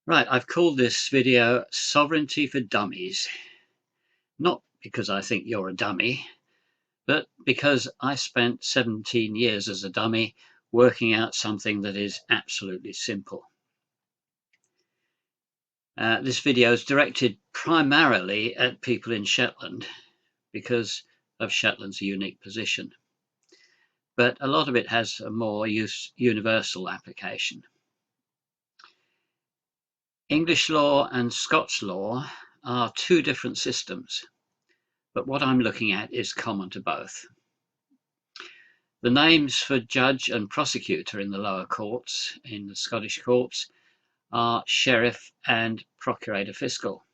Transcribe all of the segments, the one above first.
Right, I've called this video Sovereignty for Dummies. Not because I think you're a dummy, but because I spent 17 years as a dummy working out something that is absolutely simple. This video is directed primarily at people in Shetland because of Shetland's unique position. But a lot of it has a more universal application. English law and Scots law are two different systems, but what I'm looking at is common to both. The names for judge and prosecutor in the lower courts, in the Scottish courts, are sheriff and procurator fiscal,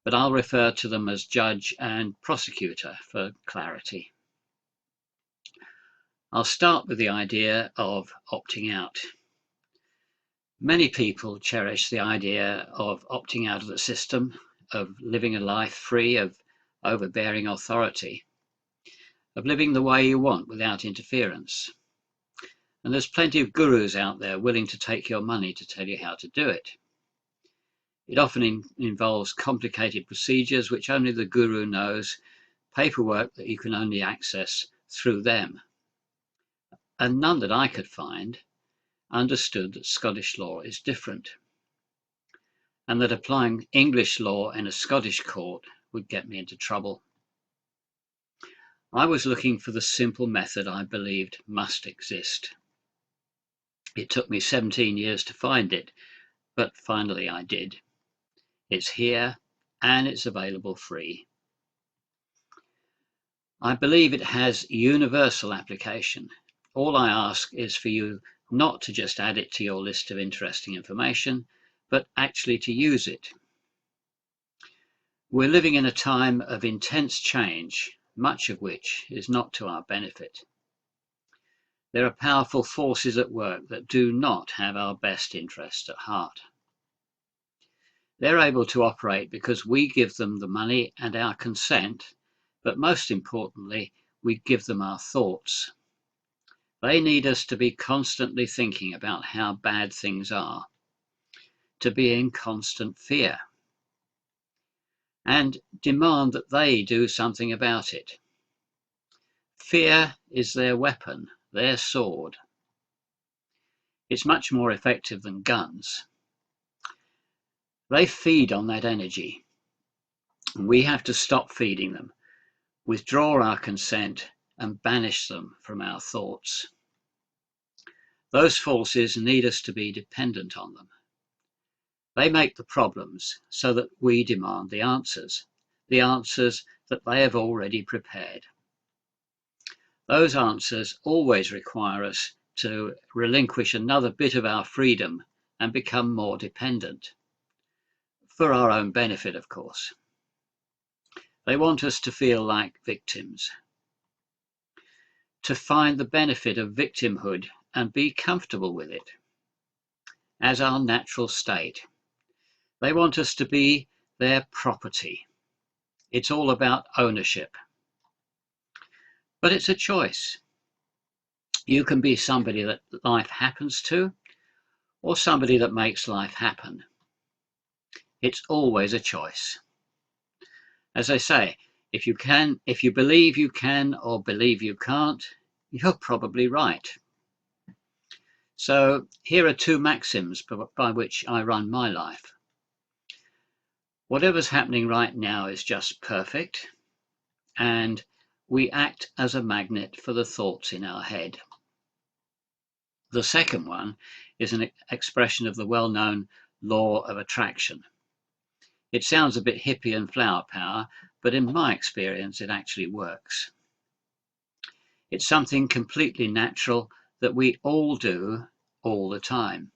but I'll refer to them as judge and prosecutor for clarity. I'll start with the idea of opting out. Many people cherish the idea of opting out of the system, of living a life free of overbearing authority, of living the way you want without interference. And there's plenty of gurus out there willing to take your money to tell you how to do it. It often involves complicated procedures which only the guru knows, paperwork that you can only access through them. And none that I could find understood that Scottish law is different, and that applying English law in a Scottish court would get me into trouble. I was looking for the simple method I believed must exist. It took me 17 years to find it, but finally I did. It's here and it's available free. I believe it has universal application. All I ask is for you not to just add it to your list of interesting information, but actually to use it. We're living in a time of intense change, much of which is not to our benefit. There are powerful forces at work that do not have our best interests at heart. They're able to operate because we give them the money and our consent, but most importantly, we give them our thoughts. They need us to be constantly thinking about how bad things are, to be in constant fear, and demand that they do something about it. Fear is their weapon, their sword. It's much more effective than guns. They feed on that energy. We have to stop feeding them, withdraw our consent, and banish them from our thoughts. Those forces need us to be dependent on them. They make the problems so that we demand the answers that they have already prepared. Those answers always require us to relinquish another bit of our freedom and become more dependent. For our own benefit, of course. They want us to feel like victims, to find the benefit of victimhood and be comfortable with it as our natural state. They want us to be their property. It's all about ownership. But it's a choice. You can be somebody that life happens to, or somebody that makes life happen. It's always a choice. As I say, if you believe you can or believe you can't, you're probably right. So here are two maxims by which I run my life. Whatever's happening right now is just perfect, and we act as a magnet for the thoughts in our head. The second one is an expression of the well-known law of attraction. It sounds a bit hippie and flower power, but in my experience, it actually works. It's something completely natural that we all do all the time.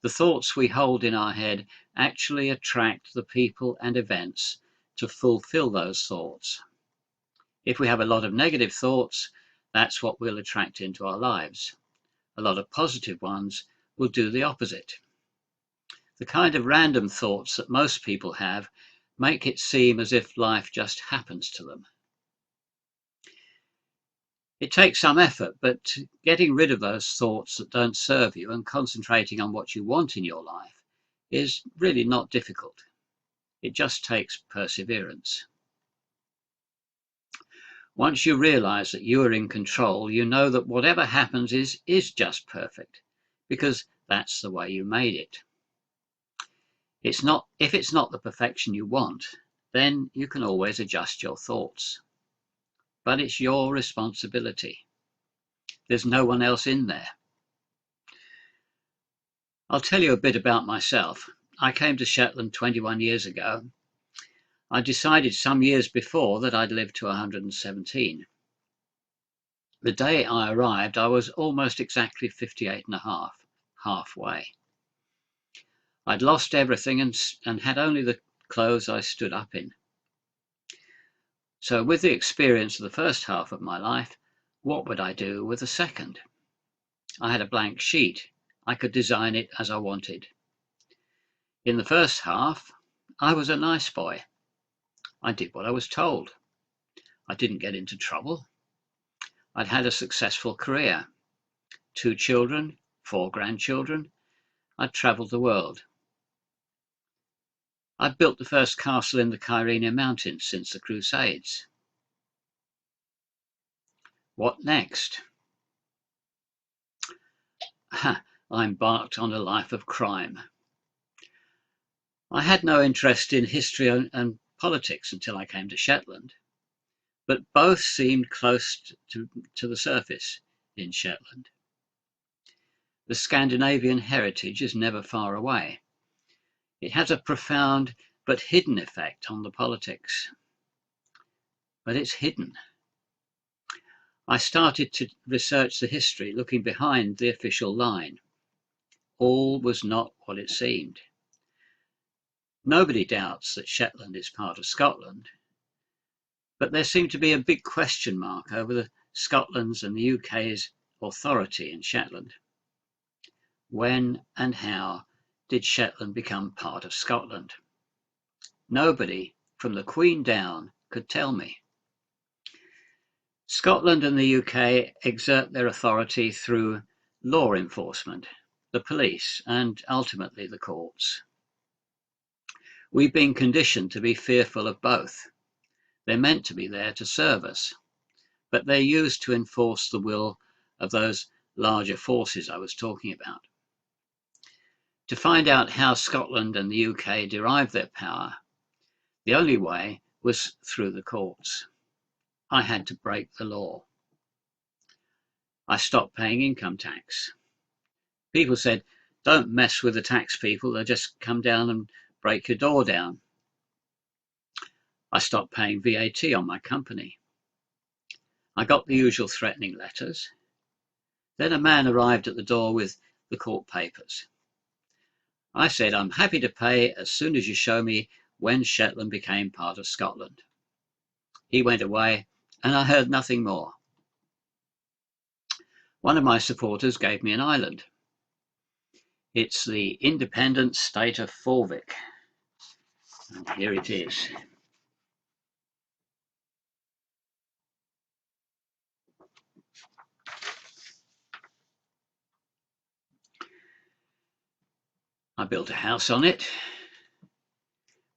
The thoughts we hold in our head actually attract the people and events to fulfill those thoughts. If we have a lot of negative thoughts, that's what we'll attract into our lives. A lot of positive ones will do the opposite. The kind of random thoughts that most people have make it seem as if life just happens to them. It takes some effort, but getting rid of those thoughts that don't serve you and concentrating on what you want in your life is really not difficult. It just takes perseverance. Once you realize that you are in control, you know that whatever happens is just perfect, because that's the way you made it. If it's not the perfection you want, then you can always adjust your thoughts. But it's your responsibility. There's no one else in there. I'll tell you a bit about myself. I came to Shetland 21 years ago. I decided some years before that I'd live to 117. The day I arrived, I was almost exactly 58 and a half, halfway. I'd lost everything and had only the clothes I stood up in. So with the experience of the first half of my life, what would I do with the second? I had a blank sheet. I could design it as I wanted. In the first half, I was a nice boy. I did what I was told. I didn't get into trouble. I'd had a successful career. 2 children, 4 grandchildren. I'd travelled the world. I'd built the first castle in the Kyrenia Mountains since the Crusades. What next? I embarked on a life of crime. I had no interest in history and politics until I came to Shetland, but both seemed close to the surface in Shetland. The Scandinavian heritage is never far away. It has a profound but hidden effect on the politics. But it's hidden. I started to research the history, looking behind the official line. All was not what it seemed. Nobody doubts that Shetland is part of Scotland, but there seemed to be a big question mark over Scotland's and the UK's authority in Shetland. When and how did Shetland become part of Scotland? Nobody, from the Queen down, could tell me. Scotland and the UK exert their authority through law enforcement, the police, and ultimately the courts. We've been conditioned to be fearful of both. They're meant to be there to serve us, but they're used to enforce the will of those larger forces I was talking about. To find out how Scotland and the UK derived their power, the only way was through the courts. I had to break the law. I stopped paying income tax. People said, don't mess with the tax people, they'll just come down and break your door down. I stopped paying VAT on my company. I got the usual threatening letters. Then a man arrived at the door with the court papers. I said, I'm happy to pay as soon as you show me when Shetland became part of Scotland. He went away and I heard nothing more. One of my supporters gave me an island. It's the independent state of Forvik. And here it is. I built a house on it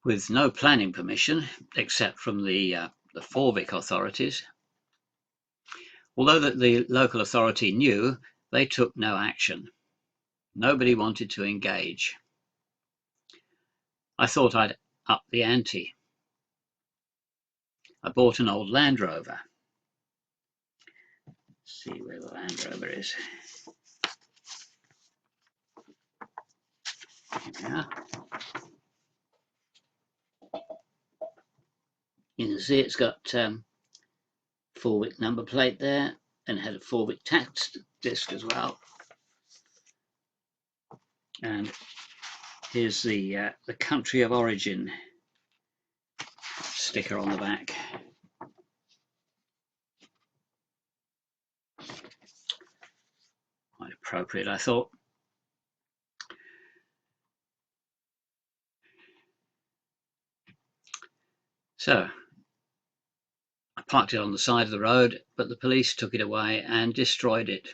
with no planning permission except from the Forvik authorities. Although the local authority knew, they took no action. Nobody wanted to engage. I thought I'd up the ante. I bought an old Land Rover. Let's see where the Land Rover is. Here we are. You can see it's got Forvik number plate there, and it had a Forvik tax disc as well. And here's the country of origin sticker on the back. Quite appropriate, I thought. So I parked it on the side of the road, but the police took it away and destroyed it.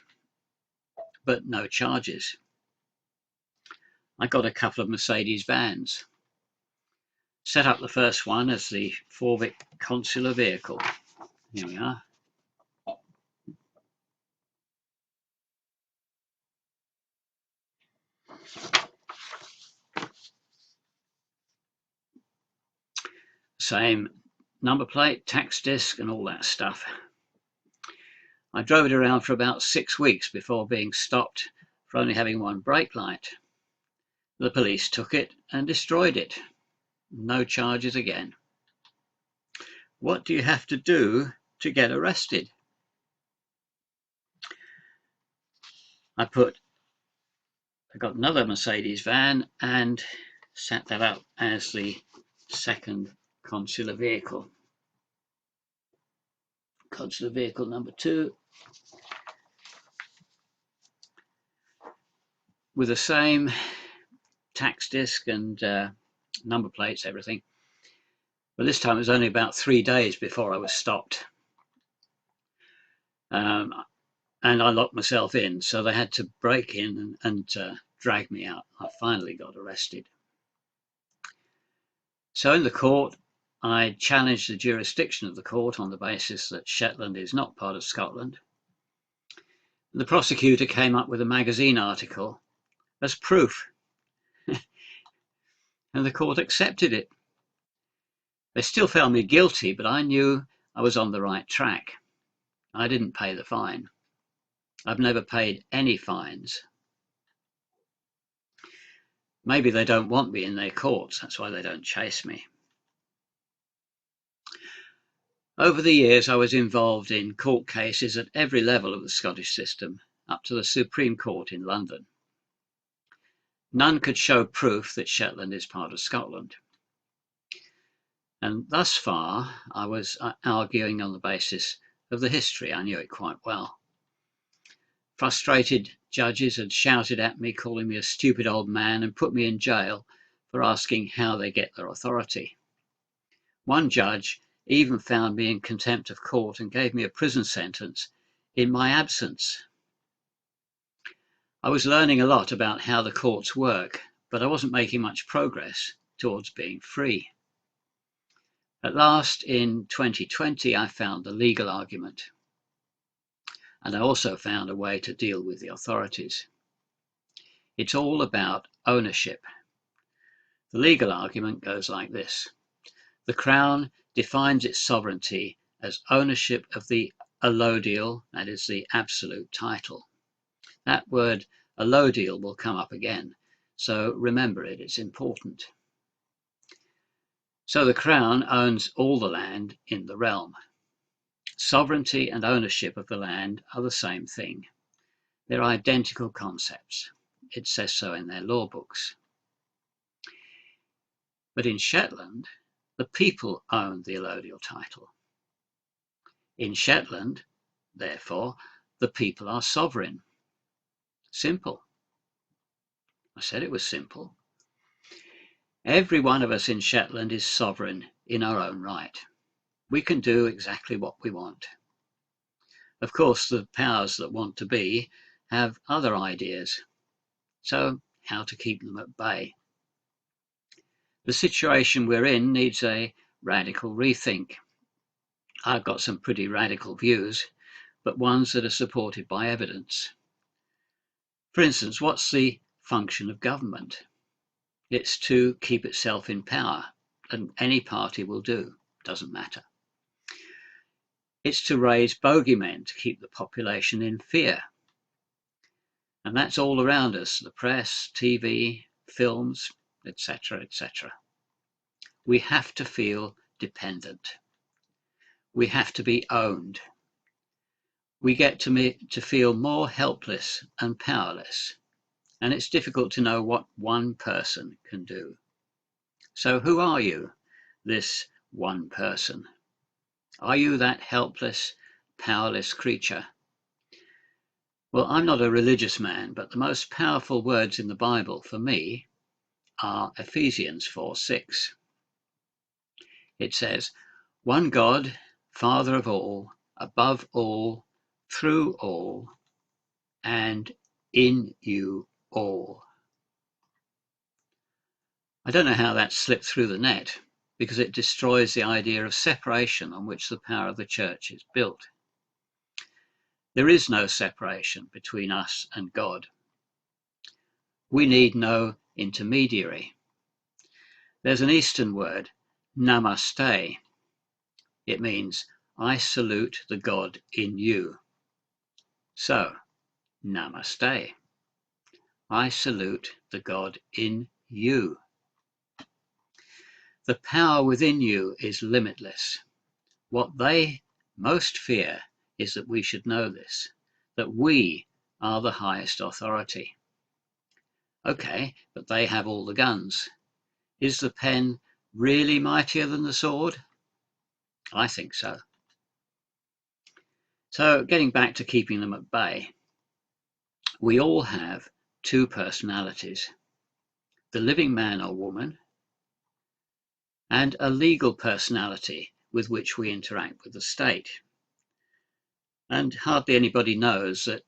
But no charges. I got a couple of Mercedes vans. Set up the first one as the Forvic consular vehicle. Here we are. Same number plate, tax disc and all that stuff. I drove it around for about 6 weeks before being stopped for only having one brake light. The police took it and destroyed it. No charges again. What do you have to do to get arrested? I got another Mercedes van and set that up as the second consular vehicle. Consular vehicle number 2. With the same tax disc and number plates, everything. But this time it was only about 3 days before I was stopped. And I locked myself in, so they had to break in and drag me out. I finally got arrested. So in the court, I challenged the jurisdiction of the court on the basis that Shetland is not part of Scotland. The prosecutor came up with a magazine article as proof, and the court accepted it. They still found me guilty, but I knew I was on the right track. I didn't pay the fine. I've never paid any fines. Maybe they don't want me in their courts, that's why they don't chase me. Over the years, I was involved in court cases at every level of the Scottish system, up to the Supreme Court in London. None could show proof that Shetland is part of Scotland. And thus far, I was arguing on the basis of the history. I knew it quite well. Frustrated judges had shouted at me, calling me a stupid old man, and put me in jail for asking how they get their authority. One judge even found me in contempt of court and gave me a prison sentence in my absence. I was learning a lot about how the courts work, but I wasn't making much progress towards being free. At last, in 2020, I found the legal argument. And I also found a way to deal with the authorities. It's all about ownership. The legal argument goes like this. The Crown defines its sovereignty as ownership of the allodial, that is the absolute title. That word allodial will come up again, so remember it, it's important. So the Crown owns all the land in the realm. Sovereignty and ownership of the land are the same thing. They're identical concepts. It says so in their law books. But in Shetland, the people own the allodial title. In Shetland, therefore, the people are sovereign. Simple. I said it was simple. Every one of us in Shetland is sovereign in our own right. We can do exactly what we want. Of course, the powers that want to be have other ideas. So, how to keep them at bay? The situation we're in needs a radical rethink. I've got some pretty radical views, but ones that are supported by evidence. For instance, what's the function of government? It's to keep itself in power, and any party will do, doesn't matter. It's to raise bogeymen to keep the population in fear. And that's all around us, the press, TV, films, etc., etc. We have to feel dependent. We have to be owned. We get to feel more helpless and powerless, and it's difficult to know what one person can do. So who are you, this one person? Are you that helpless, powerless creature? Well, I'm not a religious man, but the most powerful words in the Bible for me are Ephesians 4:6. It says, one God, Father of all, above all, through all, and in you all. I don't know how that slipped through the net, because it destroys the idea of separation on which the power of the church is built. There is no separation between us and God. We need no intermediary. There's an Eastern word, namaste. It means, I salute the God in you. So, namaste. I salute the God in you. The power within you is limitless. What they most fear is that we should know this, that we are the highest authority. Okay, but they have all the guns. Is the pen really mightier than the sword? I think so. So, getting back to keeping them at bay, we all have two personalities, the living man or woman, and a legal personality with which we interact with the state. And hardly anybody knows that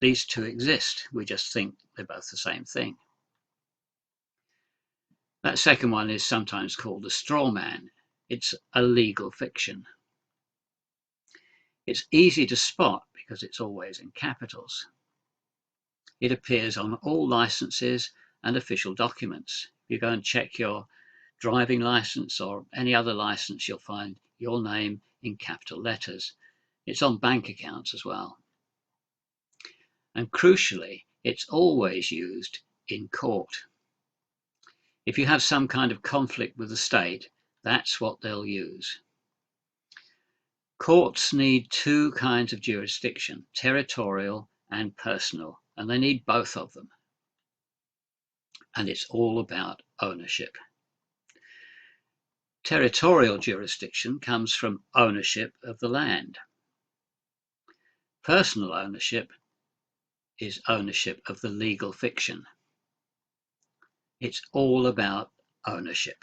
these two exist. We just think they're both the same thing. That second one is sometimes called a straw man. It's a legal fiction. It's easy to spot because it's always in capitals. It appears on all licenses and official documents. If you go and check your driving license or any other license, you'll find your name in capital letters. It's on bank accounts as well. And crucially, it's always used in court. If you have some kind of conflict with the state, that's what they'll use. Courts need two kinds of jurisdiction, territorial and personal, and they need both of them. And it's all about ownership. Territorial jurisdiction comes from ownership of the land. Personal ownership is ownership of the legal fiction. It's all about ownership.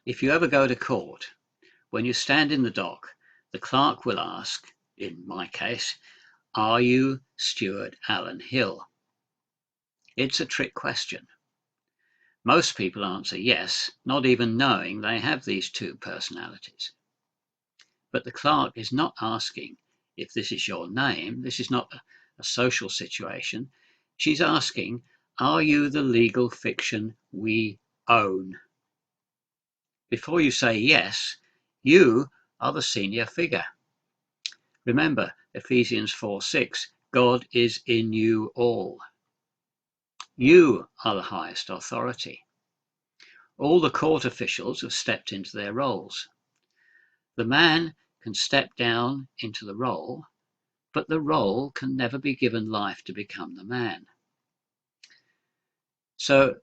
If you ever go to court, when you stand in the dock, the clerk will ask, in my case, are you Stuart Allen Hill? It's a trick question. Most people answer yes, not even knowing they have these two personalities. But the clerk is not asking if this is your name. This is not a social situation. She's asking, are you the legal fiction we own? Before you say yes, you are the senior figure. Remember Ephesians 4:6, God is in you all. You are the highest authority. All the court officials have stepped into their roles. The man can step down into the role, but the role can never be given life to become the man. So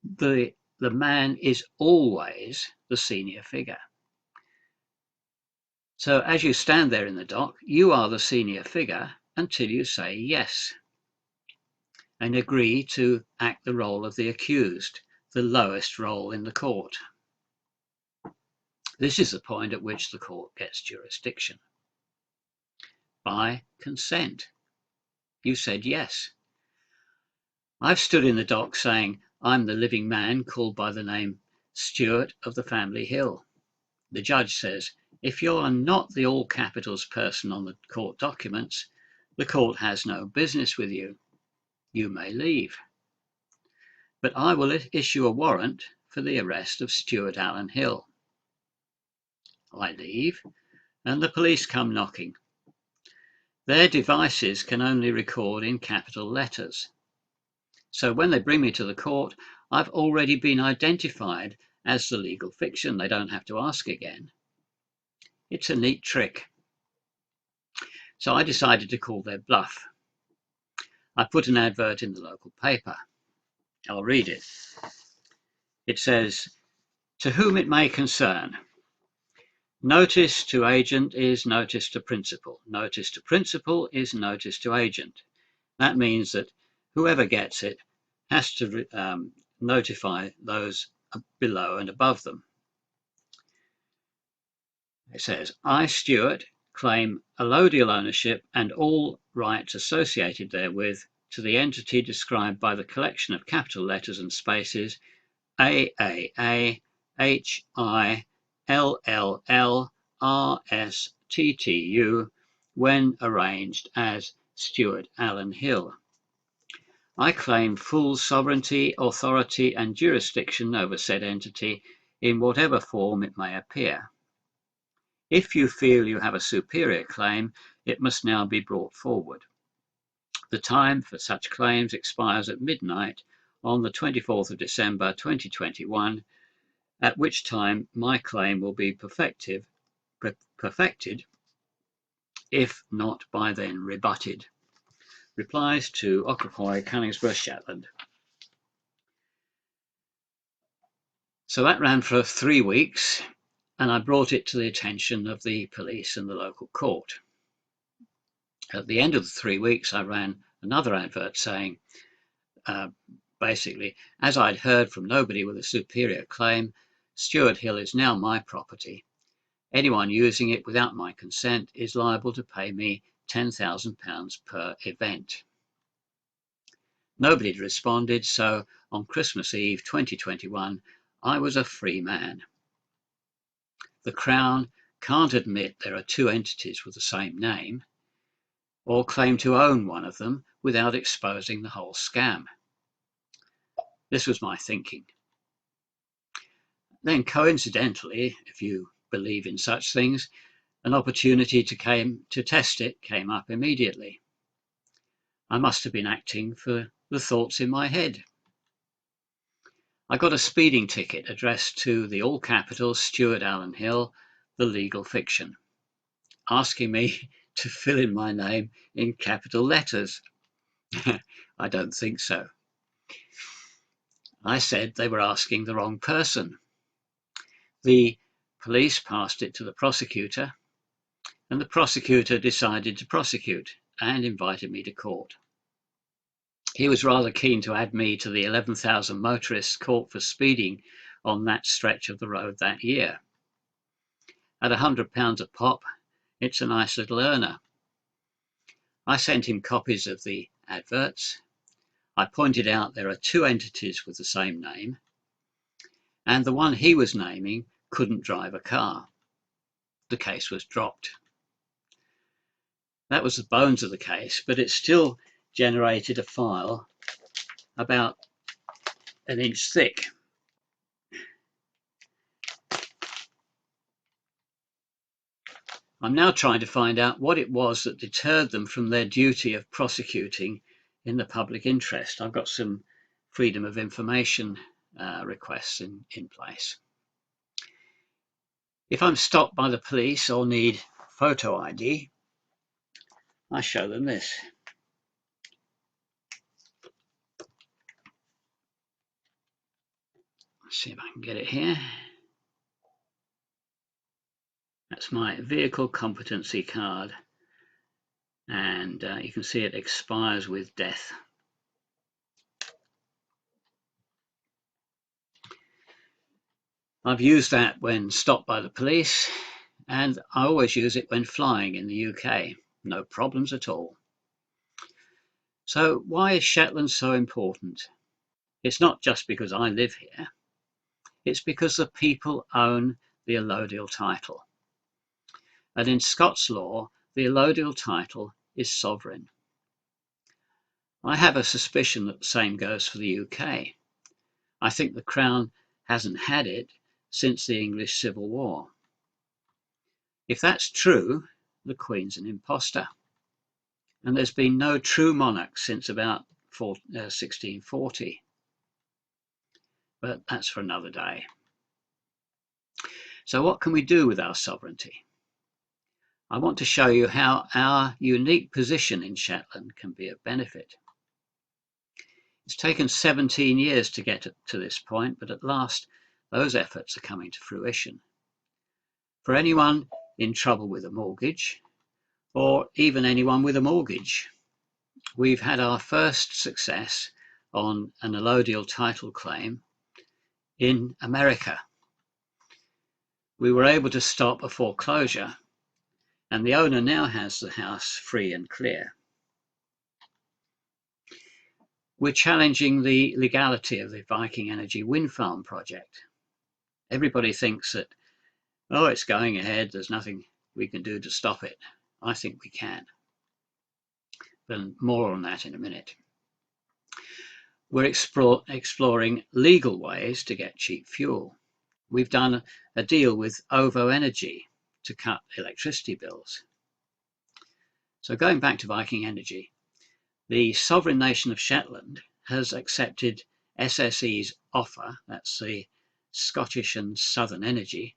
the man is always the senior figure. So as you stand there in the dock, you are the senior figure until you say yes and agree to act the role of the accused, the lowest role in the court. This is the point at which the court gets jurisdiction. By consent. You said yes. I've stood in the dock saying, I'm the living man called by the name Stuart of the family Hill. The judge says, if you are not the all capitals person on the court documents, the court has no business with you. You may leave. But I will issue a warrant for the arrest of Stuart Allen Hill. I leave, and the police come knocking. Their devices can only record in capital letters. So when they bring me to the court, I've already been identified as the legal fiction. They don't have to ask again. It's a neat trick. So I decided to call their bluff. I put an advert in the local paper. I'll read it. It says, to whom it may concern, notice to agent is notice to principal. Notice to principal is notice to agent. That means that whoever gets it has to notify those below and above them. It says, I, Stuart, claim allodial ownership and all rights associated therewith to the entity described by the collection of capital letters and spaces AAAHILLLRSTTU when arranged as Stuart Allen Hill. I claim full sovereignty, authority and jurisdiction over said entity in whatever form it may appear. If you feel you have a superior claim, it must now be brought forward. The time for such claims expires at midnight on the 24th of December 2021, at which time my claim will be perfected, if not by then rebutted. Replies to Ocracoy, Canningsborough, Shetland. So that ran for 3 weeks, and I brought it to the attention of the police and the local court. At the end of the 3 weeks, I ran another advert saying, basically, as I'd heard from nobody with a superior claim, Stuart Hill is now my property. Anyone using it without my consent is liable to pay me £10,000 per event. Nobody had responded, so on Christmas Eve 2021, I was a free man. The Crown can't admit there are two entities with the same name, or claim to own one of them without exposing the whole scam. This was my thinking. Then coincidentally, if you believe in such things, an opportunity to test it came up immediately. I must have been acting for the thoughts in my head. I got a speeding ticket addressed to the all capital Stuart Allen Hill, the legal fiction, asking me to fill in my name in capital letters. I don't think so. I said they were asking the wrong person. The police passed it to the prosecutor, and the prosecutor decided to prosecute and invited me to court. He was rather keen to add me to the 11,000 motorists caught for speeding on that stretch of the road that year. At £100 a pop, it's a nice little earner. I sent him copies of the adverts. I pointed out there are two entities with the same name, and the one he was naming couldn't drive a car. The case was dropped. That was the bones of the case, but it still generated a file about an inch thick. I'm now trying to find out what it was that deterred them from their duty of prosecuting in the public interest. I've got some freedom of information requests in place. If I'm stopped by the police or need photo ID, I show them this. Let's see if I can get it here. That's my vehicle competency card, and you can see it expires with death. I've used that when stopped by the police, and I always use it when flying in the UK. No problems at all. So why is Shetland so important? It's not just because I live here. It's because the people own the allodial title. And in Scots law, the allodial title is sovereign. I have a suspicion that the same goes for the UK. I think the Crown hasn't had it since the English Civil War. If that's true, the Queen's an imposter. And there's been no true monarch since about 1640. But that's for another day. So what can we do with our sovereignty? I want to show you how our unique position in Shetland can be of benefit. It's taken 17 years to get to this point, but at last those efforts are coming to fruition. For anyone in trouble with a mortgage, or even anyone with a mortgage, we've had our first success on an allodial title claim in America. We were able to stop a foreclosure, and the owner now has the house free and clear. We're challenging the legality of the Viking Energy wind farm project. Everybody thinks that, oh, it's going ahead, there's nothing we can do to stop it. I think we can. But more on that in a minute. We're exploring legal ways to get cheap fuel. We've done a deal with OVO Energy to cut electricity bills. So going back to Viking Energy, the sovereign nation of Shetland has accepted SSE's offer, that's the Scottish and Southern Energy,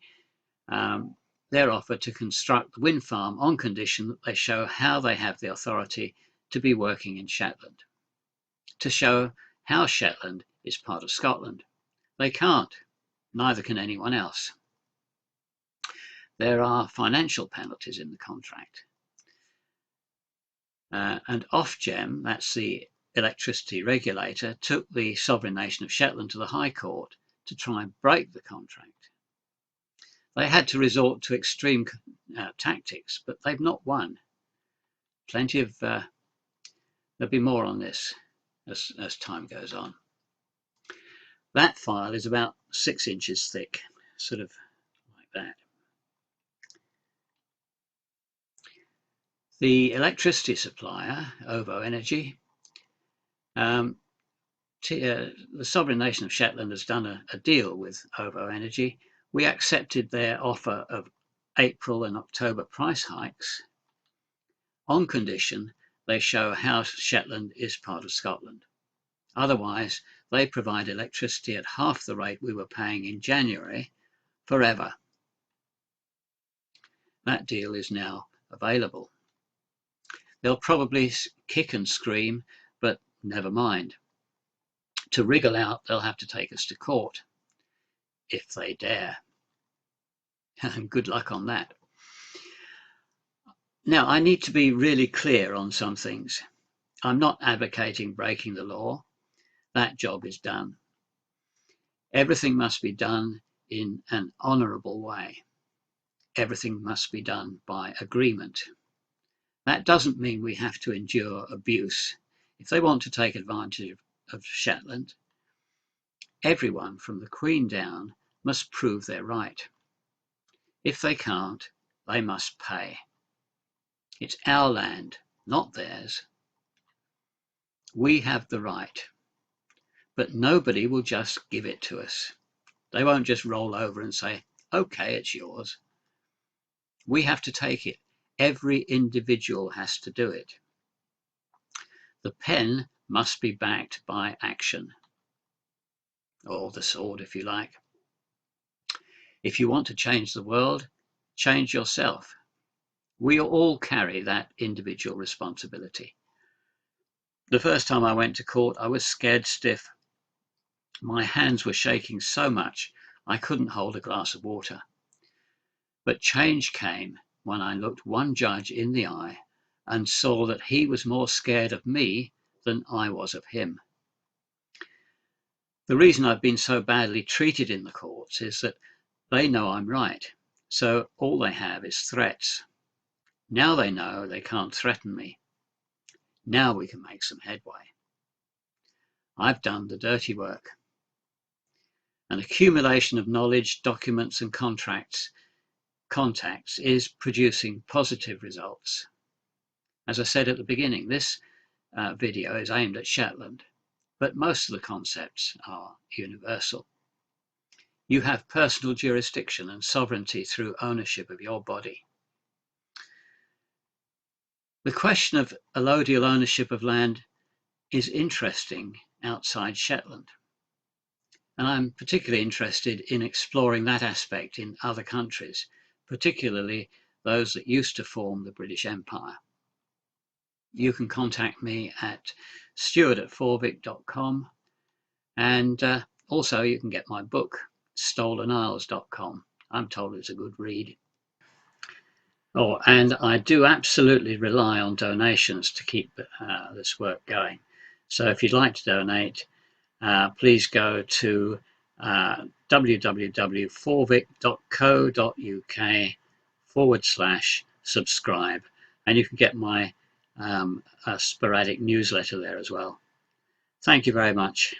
their offer to construct the wind farm on condition that they show how they have the authority to be working in Shetland, to show how Shetland is part of Scotland. They can't, neither can anyone else. There are financial penalties in the contract. And Ofgem, that's the electricity regulator, took the sovereign nation of Shetland to the High Court to try and break the contract. They had to resort to extreme tactics, but they've not won. Plenty of, there'll be more on this as time goes on. That file is about 6 inches thick, sort of like that. The electricity supplier, OVO Energy, the sovereign nation of Shetland has done a deal with OVO Energy. We accepted their offer of April and October price hikes on condition they show how Shetland is part of Scotland. Otherwise, they provide electricity at half the rate we were paying in January forever. That deal is now available. They'll probably kick and scream, but never mind. To wriggle out, they'll have to take us to court, if they dare. And good luck on that. Now, I need to be really clear on some things. I'm not advocating breaking the law. That job is done. Everything must be done in an honourable way. Everything must be done by agreement. That doesn't mean we have to endure abuse. If they want to take advantage of Shetland, everyone from the Queen down must prove they're right. If they can't, they must pay. It's our land, not theirs. We have the right, but nobody will just give it to us. They won't just roll over and say, okay, it's yours. We have to take it. Every individual has to do it. The pen must be backed by action, or the sword if you like. If you want to change the world, change yourself. We all carry that individual responsibility. The first time I went to court, I was scared stiff. My hands were shaking so much I couldn't hold a glass of water. But change came when I looked one judge in the eye and saw that he was more scared of me than I was of him. The reason I've been so badly treated in the courts is that they know I'm right, so all they have is threats. Now they know they can't threaten me. Now we can make some headway. I've done the dirty work. An accumulation of knowledge, documents and contacts is producing positive results. As I said at the beginning, this video is aimed at Shetland, but most of the concepts are universal. You have personal jurisdiction and sovereignty through ownership of your body. The question of allodial ownership of land is interesting outside Shetland. And I'm particularly interested in exploring that aspect in other countries, particularly those that used to form the British Empire. You can contact me at stuart@forvic.com, and also you can get my book, stolenisles.com. I'm told it's a good read. Oh, and I do absolutely rely on donations to keep this work going. So if you'd like to donate, please go to www.forvic.co.uk/subscribe, and you can get my sporadic newsletter there as well. Thank you very much.